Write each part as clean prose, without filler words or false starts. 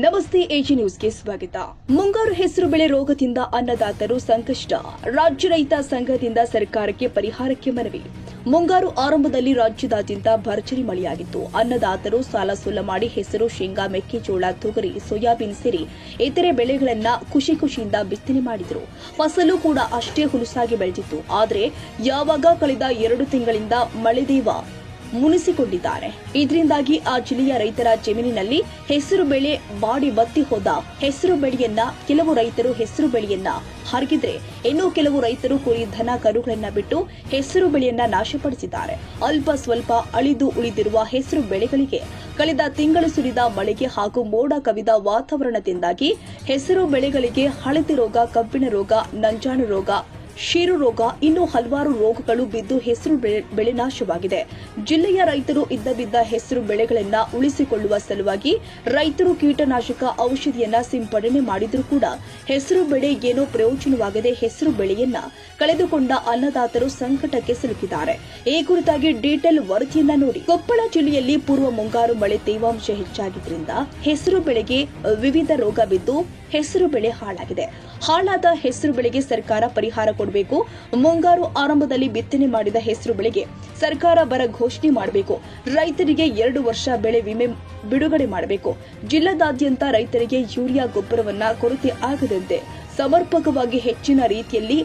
ನಮಸ್ತೆ ಎಜಿ ನ್ಯೂಸ್ಗೆ ಸ್ವಾಗತ. ಮುಂಗಾರು ಹೆಸರು ಬೆಳೆ ರೋಗದಿಂದ ಅನ್ನದಾತರು ಸಂಕಷ್ಟ. ರಾಜ್ಯ ರೈತ ಸಂಘದಿಂದ ಸರ್ಕಾರಕ್ಕೆ ಪರಿಹಾರಕ್ಕೆ ಮನವಿ. ಮುಂಗಾರು ಆರಂಭದಲ್ಲಿ ರಾಜ್ಯದಾದ್ಯಂತ ಭರ್ಜರಿ ಮಳೆಯಾಗಿತ್ತು. ಅನ್ನದಾತರು ಸಾಲ ಸೋಲ ಮಾಡಿ ಹೆಸರು, ಶೇಂಗಾ, ಮೆಕ್ಕೆಜೋಳ, ತೊಗರಿ, ಸೋಯಾಬೀನ್ ಸೇರಿ ಇತರೆ ಬೆಳೆಗಳನ್ನ ಖುಷಿಯಿಂದ ಬಿತ್ತನೆ ಮಾಡಿದ್ರು. ಫಸಲು ಕೂಡ ಅಷ್ಟೇ ಹುಲುಸಾಗಿ ಬೆಳೆದಿತ್ತು. ಆದರೆ ಯಾವಾಗ ಕಳೆದ 2 ತಿಂಗಳಿಂದ ಮಳೆದೇವ ಮುನಿಸಿಕೊಂಡಿದ್ದಾರೆ. ಇದರಿಂದಾಗಿ ಆ ಜಿಲ್ಲೆಯ ರೈತರ ಜಮೀನಿನಲ್ಲಿ ಹೆಸರು ಬೆಳೆ ಬಾಡಿ ಬತ್ತಿ ಹೋದ. ಹೆಸರು ಬೆಳೆಯನ್ನ ಕೆಲವು ರೈತರು ಹೆಸರು ಬೆಳೆಯನ್ನ ಹರಗಿದ್ರೆ, ಇನ್ನು ಕೆಲವು ರೈತರು ಕುರಿ, ದನ, ಕರುಗಳನ್ನ ಬಿಟ್ಟು ಹೆಸರು ಬೆಳೆಯನ್ನ ನಾಶಪಡಿಸಿದ್ದಾರೆ. ಅಲ್ಪ ಸ್ವಲ್ಪ ಅಳಿದು ಉಳಿದಿರುವ ಹೆಸರು ಬೆಳೆಗಳಿಗೆ ಕಳೆದ ತಿಂಗಳು ಸುರಿದ ಮಳೆಗೆ ಹಾಗೂ ಮೋಡ ಕವಿದ ವಾತಾವರಣದಿಂದಾಗಿ ಹೆಸರು ಬೆಳೆಗಳಿಗೆ ಹಳದಿ ರೋಗ, ಕಬ್ಬಿಣ ರೋಗ, ನಂಜಾಣು ರೋಗ, ಕ್ಷೀರು ರೋಗ, ಇನ್ನೂ ಹಲವಾರು ರೋಗಗಳು ಬಿದ್ದು ಹೆಸರು ಬೆಳೆ ನಾಶವಾಗಿದೆ. ಜಿಲ್ಲೆಯ ರೈತರು ಇದ್ದ ಹೆಸರು ಬೆಳೆಗಳನ್ನ ಉಳಿಸಿಕೊಳ್ಳುವ ಸಲುವಾಗಿ ರೈತರು ಕೀಟನಾಶಕ ಔಷಧಿಯನ್ನ ಸಿಂಪಡಣೆ ಮಾಡಿದ್ರೂ ಕೂಡ ಹೆಸರು ಬೆಳೆ ಏನೋ ಪ್ರಯೋಜನವಾಗದೆ ಹೆಸರು ಬೆಳೆಯನ್ನ ಕಳೆದುಕೊಂಡ ಅನ್ನದಾತರು ಸಂಕಟಕ್ಕೆ ಸಿಲುಕಿದ್ದಾರೆ. ಈ ಕುರಿತಾಗಿ ಡೀಟೇಲ್ ವರದಿಯನ್ನ ನೋಡಿ. ಕೊಪ್ಪಳ ಜಿಲ್ಲೆಯಲ್ಲಿ ಪೂರ್ವ ಮುಂಗಾರು ಮಳೆ ತೇವಾಂಶ ಹೆಚ್ಚಾಗಿದ್ದರಿಂದ ಹೆಸರು ಬೆಳೆಗೆ ವಿವಿಧ ರೋಗ ಬಿದ್ದು ಹೆಸರು ಬೆಳೆ ಹಾಳಾಗಿದೆ. ಹಾಳಾದ ಹೆಸರು ಬೆಳೆಗೆ ಸರ್ಕಾರ ಪರಿಹಾರ ಕೊಡಬೇಕು. ಮುಂಗಾರು ಆರಂಭದಲ್ಲಿ ಬಿತ್ತನೆ ಮಾಡಿದ ಹೆಸರು ಬೆಳೆಗೆ ಸರ್ಕಾರ ಬರ ಘೋಷಣೆ ಮಾಡಬೇಕು. ರೈತರಿಗೆ 2 ವರ್ಷ ಬೆಳೆ ವಿಮೆ ಬಿಡುಗಡೆ ಮಾಡಬೇಕು. ಜಿಲ್ಲಾದಾದ್ಯಂತ ರೈತರಿಗೆ ಯೂರಿಯಾ ಗೊಬ್ಬರವನ್ನ ಕೊರತೆ ಆಗದಂತೆ ಸಮರ್ಪಕವಾಗಿ ಹೆಚ್ಚಿನ ರೀತಿಯಲ್ಲಿ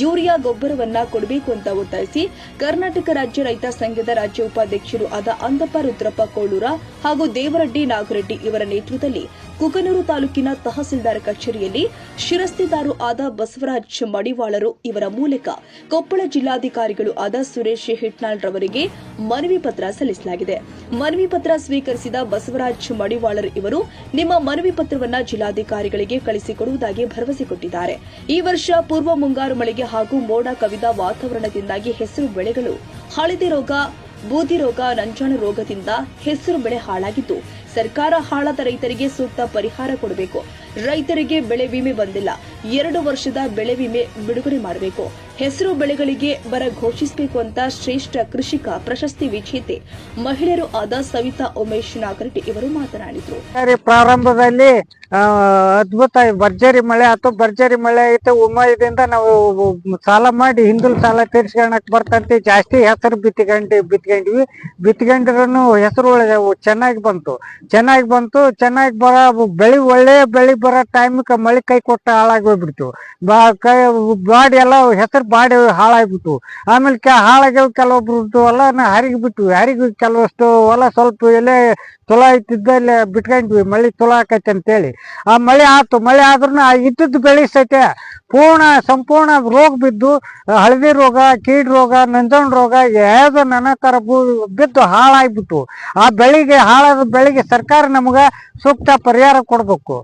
ಯೂರಿಯಾ ಗೊಬ್ಬರವನ್ನ ಕೊಡಬೇಕು ಅಂತ ಒತ್ತಾಯಿಸಿ ಕರ್ನಾಟಕ ರಾಜ್ಯ ರೈತ ಸಂಘದ ರಾಜ್ಯ ಉಪಾಧ್ಯಕ್ಷರು ಆದ ಅಂದಪ್ಪ ರುದ್ರಪ್ಪ ಕೋಳೂರ ಹಾಗೂ ದೇವರಡ್ಡಿ ನಾಗರೆಡ್ಡಿ ಇವರ ನೇತೃತ್ವದಲ್ಲಿ ಕುಕನೂರು ತಾಲೂಕಿನ ತಹಸೀಲ್ದಾರ್ ಕಚೇರಿಯಲ್ಲಿ ಶಿರಸ್ತೆದಾರು ಆದ ಬಸವರಾಜ್ ಮಡಿವಾಳರು ಇವರ ಮೂಲಕ ಕೊಪ್ಪಳ ಜಿಲ್ಲಾಧಿಕಾರಿಗಳು ಆದ ಸುರೇಶ್ ಹಿಟ್ನಾಳ್ ರವರಿಗೆ ಮನವಿ ಪತ್ರ ಸಲ್ಲಿಸಲಾಗಿದೆ. ಮನವಿ ಪತ್ರ ಸ್ವೀಕರಿಸಿದ ಬಸವರಾಜ್ ಮಡಿವಾಳರ್ ಇವರು ನಿಮ್ಮ ಮನವಿ ಪತ್ರವನ್ನ ಜಿಲ್ಲಾಧಿಕಾರಿಗಳಿಗೆ ಕಳಿಸಿಕೊಡುವುದಾಗಿ ಭರವಸೆ ಕೊಟ್ಟಿದ್ದಾರೆ. ಈ ವರ್ಷ ಪೂರ್ವ ಮುಂಗಾರು ಮಳೆಗೆ ಹಾಗೂ ಮೋಡ ಕವಿದ ವಾತಾವರಣದಿಂದಾಗಿ ಹೆಸರು ಬೆಳೆಗಳು ಹಳದಿ ರೋಗ, ಬೂದಿ ರೋಗ, ನಂಜಾಣು ರೋಗದಿಂದ ಹೆಸರು ಬೆಳೆ ಹಾಳಾಗಿದ್ದು, ಸರ್ಕಾರ ಹಾಳಾದ ರೈತರಿಗೆ ಸೂಕ್ತ ಪರಿಹಾರ ಕೊಡಬೇಕು. ರೈತರಿಗೆ ಬೆಳೆ ವಿಮೆ ಬಂದಿಲ್ಲ. 2 ವರ್ಷದ ಬೆಳೆ ವಿಮೆ ಬಿಡುಗಡೆ ಮಾಡಬೇಕು. ಹೆಸರು ಬೆಳೆಗಳಿಗೆ ಬರ ಘೋಷಿಸಬೇಕು ಅಂತ ಶ್ರೇಷ್ಠ ಕೃಷಿಕ ಪ್ರಶಸ್ತಿ ವಿಜೇತೆ ಮಹಿಳೆಯರು ಆದ ಸವಿತಾ ಉಮೇಶ್ ನಾಗರೆಡ್ಡಿ ಇವರು ಮಾತನಾಡಿದರು. ಪ್ರಾರಂಭದಲ್ಲಿ ಅದ್ಭುತ ಭರ್ಜರಿ ಮಳೆ ಆಯ್ತು. ಭರ್ಜರಿ ಮಳೆ ಆಯ್ತು. ಉಮಾಯದಿಂದ ನಾವು ಸಾಲ ಮಾಡಿ ಹಿಂದಲ್ ಸಾಲ ತೀರ್ಸ್ಕೊಳಕ್ ಬರ್ತಂತೆ ಜಾಸ್ತಿ ಹೆಸರು ಬಿತ್ಕೊಂಡ್ವಿ. ಬಿತ್ಕೊಂಡಿರೂ ಹೆಸರು ಚೆನ್ನಾಗಿ ಬಂತು. ಚೆನ್ನಾಗಿ ಒಳ್ಳೆ ಬೆಳಿ ಬರೋ ಟೈಮ್ಗೆ ಮಳೆ ಕೈ ಕೊಟ್ಟ ಹಾಳಾಗಿ ಹೋಗ್ಬಿಡ್ತು. ಬಾಡಿ ಎಲ್ಲ ಹೆಸರು ಬಾಡಿ ಹಾಳಾಗ್ಬಿಟ್ಟು ಆಮೇಲೆ ಹಾಳಾಗ್ಯವ ಕೆಲವೊಬ್ರು ಹೊಲ ಹರಿಗಿಬಿಟ್ಟು ಕೆಲವಷ್ಟು ಹೊಲ ಸ್ವಲ್ಪ ಎಲೆ ತುಲ ಇತ್ತಿದ್ದಲ್ಲಿ ಬಿಟ್ಕೊಂಡ್ವಿ. ಮಳೆ ತುಲ ಆಕೈತೆ ಅಂತೇಳಿ ಆ ಮಳೆ ಆಯ್ತು. ಮಳೆ ಆದ್ರೂ ಇದ್ದದ್ದು ಬೆಳಿ ಸೈತೆ ಸಂಪೂರ್ಣ ರೋಗ ಬಿದ್ದು ಹಳದಿ ರೋಗ, ಕೀಡ್ ರೋಗ, ನಂಜಾಣು ರೋಗ ಯಾವ್ದು ನಾನಾಕಾರ ಬಿದ್ದು ಹಾಳಾಗ್ಬಿಟ್ಟು ಆ ಹಾಳಾದ ಬೆಳೆಗೆ ಸರ್ಕಾರ ನಮಗ ಸೂಕ್ತ ಪರಿಹಾರ ಕೊಡ್ಬೇಕು.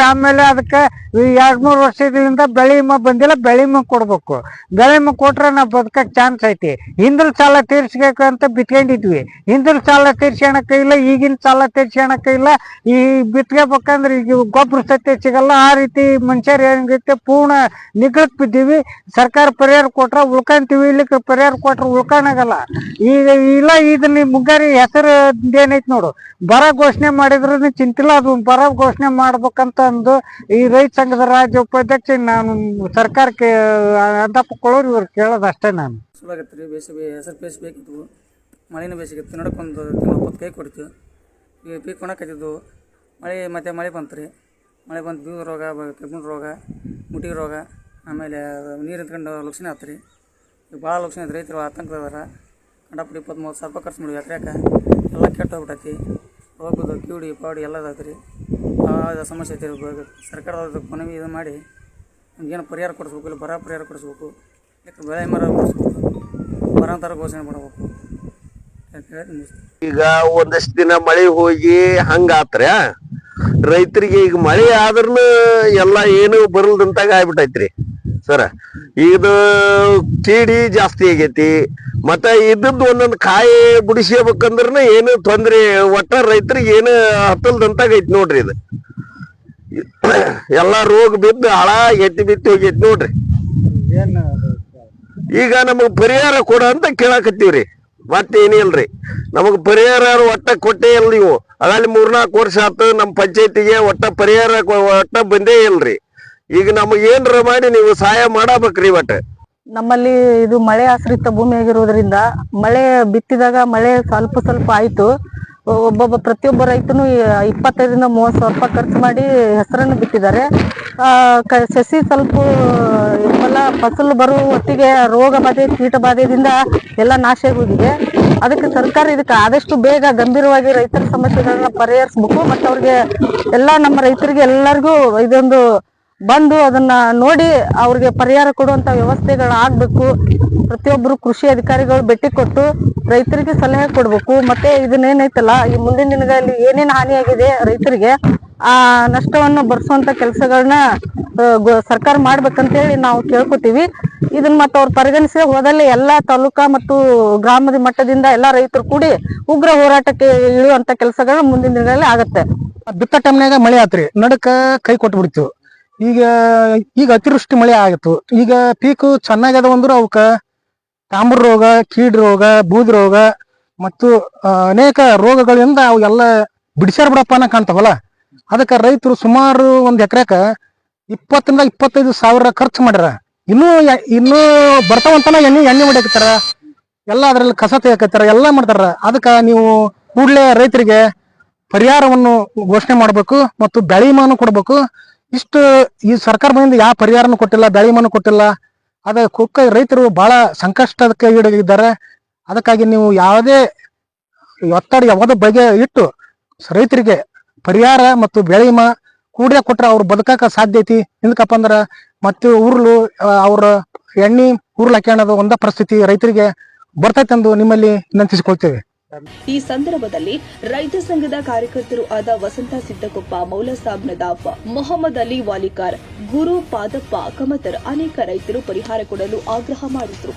ಆಮೇಲೆ ಅದಕ್ಕೆ 2-3 ವರ್ಷದಿಂದ ಬೆಳೆ ವಿಮೆ ಬಂದಿಲ್ಲ. ಬೆಳೆ ವಿಮೆ ಕೊಡ್ಬೇಕು. ಬೆಳೆ ವಿಮೆ ಕೊಟ್ರೆ ನಾವು ಬದುಕಕ್ ಚಾನ್ಸ್ ಐತಿ. ಹಿಂದಿನ ಸಾಲ ತೀರ್ಸ್ಬೇಕು ಅಂತ ಬಿತ್ಕೊಂಡಿದ್ವಿ. ಹಿಂದಿನ ಸಾಲ ತೀರ್ಸ್ಕೊಳಕ ಇಲ್ಲ, ಈಗಿನ ಸಾಲ ತೀರ್ಸ್ಕೊಳಕ ಇಲ್ಲ. ಈ ಬಿತ್ಕೋಬೇಕಂದ್ರೆ ಈಗ ಗೊಬ್ಬರ ಸತ್ಯ ಸಿಗಲ್ಲ. ಆ ರೀತಿ ಮನುಷ್ಯರು ಏನಾಗೈತೆ ಪೂರ್ಣ ನಿಗ್ಳಕ್ ಬಿದ್ದೀವಿ. ಸರ್ಕಾರ ಪರಿಹಾರ ಕೊಟ್ರ ಉಳ್ಕೊಂತೀವಿ, ಇಲ್ಲಿಕ್ಕೆ ಪರಿಹಾರ ಕೊಟ್ರ ಉಳ್ಕೊಳಗಲ್ಲ. ಈಗ ಇಲ್ಲ, ಇದನ್ನ ಮುಂಗಾರಿ ಹೆಸರು ಏನೈತಿ ನೋಡು, ಬರ ಘೋಷಣೆ ಮಾಡಿದ್ರು ಚಿಂತಿಲ್ಲ. ಅದು ಬರ ಘೋಷಣೆ ಮಾಡ್ಬೇಕಂತ ಅಂದು ಈ ರೈತ ಸಂಘದ ರಾಜ್ಯ ಉಪಾಧ್ಯಕ್ಷ ನಾನು ಸರ್ಕಾರಕ್ಕೆ ಅಂದಪ್ಪಕೊಳ್ಳೋರು ಇವ್ರು ಕೇಳೋದು ಅಷ್ಟೇ. ನಾನು ಸುಳ್ಳಾಗತ್ತೆ ಹೆಸರು ಪೇಸ್ ಬೇಕಿತ್ತು. ಮಳೆನೂ ಬೇಸಿಗಿತ್ತು. ನೋಡಕ್ಕೊಂದು ತಿಂಗಳು 20 ಕೈ ಕೊಡ್ತೀವಿ. ಈಗ ಪೀಕ್ ಕೊಣಕತ್ತಿದ್ದು ಮಳೆ ಬಂತು ರೀ. ಮಳೆ ಬಂತು, ಬೀಗ ರೋಗ, ಕಬ್ಬಿಣ ರೋಗ, ಮುಟ್ಟಿಗೆ ರೋಗ, ಆಮೇಲೆ ನೀರು ನಿಂತ್ಕೊಂಡು ಲಕ್ಷಣ ಆಯ್ತು ರೀ. ಈಗ ಭಾಳ ಲಕ್ಷಣ ಐತೆ. ರೈತರು ಆತಂಕದವರ ಕಂಡಪಟ್ಟು 20-30 ಸಾವಿರ ರೂಪಾಯಿ ಖರ್ಚು ಮಾಡಿವಿ. ಎಕರೆಕ ಎಲ್ಲ ಕೆಟ್ಟು ಹೋಗ್ಬಿಟ್ಟೈತಿ. ರೋಗದ ಕಿವುಡಿ ಪಾಡಿ ಎಲ್ಲ ಅದಾಯ್ತು ರೀ. ಭಾಳ ಸಮಸ್ಯೆ ಐತಿ. ಸರ್ಕಾರದವ್ರದ್ದು ಮನವಿ ಇದು ಮಾಡಿ ನಮಗೇನು ಪರಿಹಾರ ಕೊಡಿಸ್ಬೇಕು, ಇಲ್ಲ ಬರ ಪರಿಹಾರ ಕೊಡಿಸ್ಬೇಕು, ಯಾಕೆ ಬೆಳೆ ಮರ ಕೊಡಿಸ್ಬೇಕು, ಬರಂತರ ಘೋಷಣೆ ಮಾಡಬೇಕು. ಈಗ ಒಂದಷ್ಟು ದಿನ ಮಳೆ ಹೋಗಿ ಹಂಗಾತ್ರ ರೈತರಿಗೆ ಈಗ ಮಳೆ ಆದ್ರೂ ಎಲ್ಲ ಏನು ಬರಲ್ದಂತಾಗ ಆಗ್ಬಿಟ್ಟೈತ್ರಿ ಸರ. ಇದು ಕೀಡಿ ಜಾಸ್ತಿ ಆಗೈತಿ. ಮತ್ತ ಇದ್ದದ್ದು ಒಂದೊಂದು ಕಾಯಿ ಬಿಡಿಸ್ಕೋಬೇಕಂದ್ರನ ಏನು ತೊಂದ್ರೆ, ಒಟ್ಟ ರೈತರಿಗೆ ಏನು ಹತ್ತಲ್ದಂತಾಗೈತಿ ನೋಡ್ರಿ. ಇದು ಎಲ್ಲಾ ರೋಗ ಬಿದ್ದು ಹಾಳಾಗೈತಿ, ಬಿತ್ತು ಹೋಗೈತಿ ನೋಡ್ರಿ. ಈಗ ನಮಗ್ ಪರಿಹಾರ ಕೊಡ ಅಂತ ಕೇಳಾಕತ್ತೀವ್ರಿ. ಮತ್ತೇನಿಲ್ರಿ, ನಮಗ್ ಪರಿಹಾರ ಒಟ್ಟ ಕೊಟ್ಟೇ ಇಲ್ಲ ನೀವು. ಅದಲ್ಲಿ 3-4 ವರ್ಷ ಆತು ನಮ್ಮ ಪಂಚಾಯತಿಗೆ ಒಟ್ಟ ಪರಿಹಾರ ಒಟ್ಟ ಬಂದೇ ಇಲ್ರಿ. ಈಗ ನಮಗೆ ಏನ್ರ ಮಾಡಿ ನೀವು ಸಹಾಯ ಮಾಡಬೇಕ್ರಿ. ಒಟ್ಟ ನಮ್ಮಲ್ಲಿ ಇದು ಮಳೆ ಆಶ್ರಿತ ಭೂಮಿ ಆಗಿರೋದ್ರಿಂದ ಮಳೆ ಬಿತ್ತಿದಾಗ ಮಳೆ ಸ್ವಲ್ಪ ಸ್ವಲ್ಪ ಆಯ್ತು. ಪ್ರತಿಯೊಬ್ಬ ರೈತನು 25ರಿಂದ 30 ಸಾವಿರ ರೂಪಾಯಿ ಖರ್ಚು ಮಾಡಿ ಹೆಸರನ್ನು ಬಿತ್ತಿದ್ದಾರೆ. ಸಸಿ ಸ್ವಲ್ಪ ಫಸಲು ಬರುವ ಹೊತ್ತಿಗೆ ರೋಗ ಬಾಧೆ ಕೀಟ ಬಾಧೆಯಿಂದ ಎಲ್ಲ ನಾಶ ಹೋಗಿದೆ. ಅದಕ್ಕೆ ಸರ್ಕಾರ ಇದಕ್ಕೆ ಆದಷ್ಟು ಬೇಗ ಗಂಭೀರವಾಗಿ ರೈತರ ಸಮಸ್ಯೆಗಳನ್ನ ಪರಿಹರಿಸಬೇಕು. ಮತ್ತು ಅವ್ರಿಗೆ ಎಲ್ಲ ನಮ್ಮ ರೈತರಿಗೆ ಎಲ್ಲರಿಗೂ ಇದೊಂದು ಬಂದು ಅದನ್ನ ನೋಡಿ ಅವ್ರಿಗೆ ಪರಿಹಾರ ಕೊಡುವಂತ ವ್ಯವಸ್ಥೆಗಳು ಆಗ್ಬೇಕು. ಪ್ರತಿಯೊಬ್ಬರು ಕೃಷಿ ಅಧಿಕಾರಿಗಳು ಭೇಟಿ ಕೊಟ್ಟು ರೈತರಿಗೆ ಸಲಹೆ ಕೊಡ್ಬೇಕು. ಮತ್ತೆ ಇದನ್ನೇನೈತಲ್ಲ ಈ ಮುಂದಿನ ದಿನಗಳಲ್ಲಿ ಏನೇನು ಹಾನಿಯಾಗಿದೆ ರೈತರಿಗೆ ಆ ನಷ್ಟವನ್ನು ಭರಿಸುವಂತ ಕೆಲಸಗಳನ್ನ ಸರ್ಕಾರ ಮಾಡ್ಬೇಕಂತೇಳಿ ನಾವು ಕೇಳ್ಕೊತೀವಿ. ಇದನ್ನ ಮತ್ತೆ ಅವ್ರು ಪರಿಗಣಿಸಿ ಹೋದಲ್ಲಿ ಎಲ್ಲಾ ತಾಲೂಕಾ ಮತ್ತು ಗ್ರಾಮದ ಮಟ್ಟದಿಂದ ಎಲ್ಲಾ ರೈತರು ಕೂಡಿ ಉಗ್ರ ಹೋರಾಟಕ್ಕೆ ಇಳಿಯುವಂತ ಕೆಲಸಗಳು ಮುಂದಿನ ದಿನಗಳಲ್ಲಿ ಆಗತ್ತೆ. ಬಿತ್ತ ಟೈಮ್ನಾಗ ಮಳೆ ಆತ್ರಿ, ನಡಕ ಕೈ ಕೊಟ್ಟು ಬಿಡ್ತೀವಿ. ಈಗ ಅತಿವೃಷ್ಟಿ ಮಳೆ ಆಗಿತ್ತು. ಈಗ ಪೀಕ್ ಚೆನ್ನಾಗ್ಯದ ಅಂದ್ರು ಅವಕ್ಕ ತಾಮ್ರ ರೋಗ, ಕೀಡ್ ರೋಗ, ಬೂದ್ ರೋಗ ಮತ್ತು ಅನೇಕ ರೋಗಗಳಿಂದ ಅವೆಲ್ಲ ಬಿಡಿಸ್ಯಾರ ಬಿಡಪ್ಪ ಅನ್ನೋ ಕಾಣ್ತಾವಲ್ಲ. ಅದಕ್ಕೆ ರೈತರು ಸುಮಾರು 1 ಎಕರೆಕ 20ರಿಂದ 25 ಸಾವಿರ ಖರ್ಚು ಮಾಡ್ಯಾರ. ಇನ್ನೂ ಬರ್ತಾವಂತನ ಎಣ್ಣೆ ಹೊಡಿಯಾಕತ್ತಾರ, ಎಲ್ಲ ಅದ್ರಲ್ಲಿ ಕಸ ತೆಗಿಯಾಕತ್ತಾರ, ಎಲ್ಲ ಮಾಡ್ತಾರ. ಅದಕ್ಕೆ ನೀವು ಕೂಡಲೇ ರೈತರಿಗೆ ಪರಿಹಾರವನ್ನು ಘೋಷಣೆ ಮಾಡ್ಬೇಕು ಮತ್ತು ಬೆಳೆ ವಿಮಾನು ಕೊಡ್ಬೇಕು. ಇಷ್ಟು ಈ ಸರ್ಕಾರ ಬಂದಿಂದ ಯಾವ ಪರಿಹಾರನೂ ಕೊಟ್ಟಿಲ್ಲ, ಬೆಳೆ ವಿಮಾನು ಕೊಟ್ಟಿಲ್ಲ. ಅದಕ್ಕೆ ರೈತರು ಬಹಳ ಸಂಕಷ್ಟಕ್ಕೆ ಈಡಾಗಿದ್ದಾರೆ. ಅದಕ್ಕಾಗಿ ನೀವು ಯಾವುದೇ ಒತ್ತಡ ಯಾವುದೇ ಬಗೆ ಇಟ್ಟು ರೈತರಿಗೆ ಪರಿಹಾರ ಮತ್ತು ಬೆಳೆ ವಿಮಾ ಕೂಡಲೇ ಕೊಟ್ರೆ ಅವ್ರು ಬದುಕಾಕ ಸಾಧ್ಯ ಐತಿ. ఎందుಕಪ್ಪ ಅಂದ್ರ ಮತ್ತೆ ಉರುಳು ಅವ್ರ ಎಣ್ಣೆ ಉರುಳು ಹಾಕ್ಯಣದು ಒಂದ ಪರಿಸ್ಥಿತಿ ರೈತರಿಗೆ ಬರ್ತೈತೆಂದು ನಿಮ್ಮಲ್ಲಿ ವಿನಂತಿಸಿಕೊಳ್ತೇವೆ. ಈ ಸಂದರ್ಭದಲ್ಲಿ ರೈತ ಸಂಘದ ಕಾರ್ಯಕರ್ತರು ಆದ ವಸಂತ ಸಿದ್ದಕೊಪ್ಪ, ಮೌಲಾಸಾಬ್ ನದಾಫ್, ಮೊಹಮ್ಮದ್ ಅಲಿ ವಾಲಿಕಾರ್, ಗುರು ಪಾದಪ್ಪ ಕಮತರ್ ಅನೇಕ ರೈತರು ಪರಿಹಾರ ಕೊಡಲು ಆಗ್ರಹ ಮಾಡಿದರು.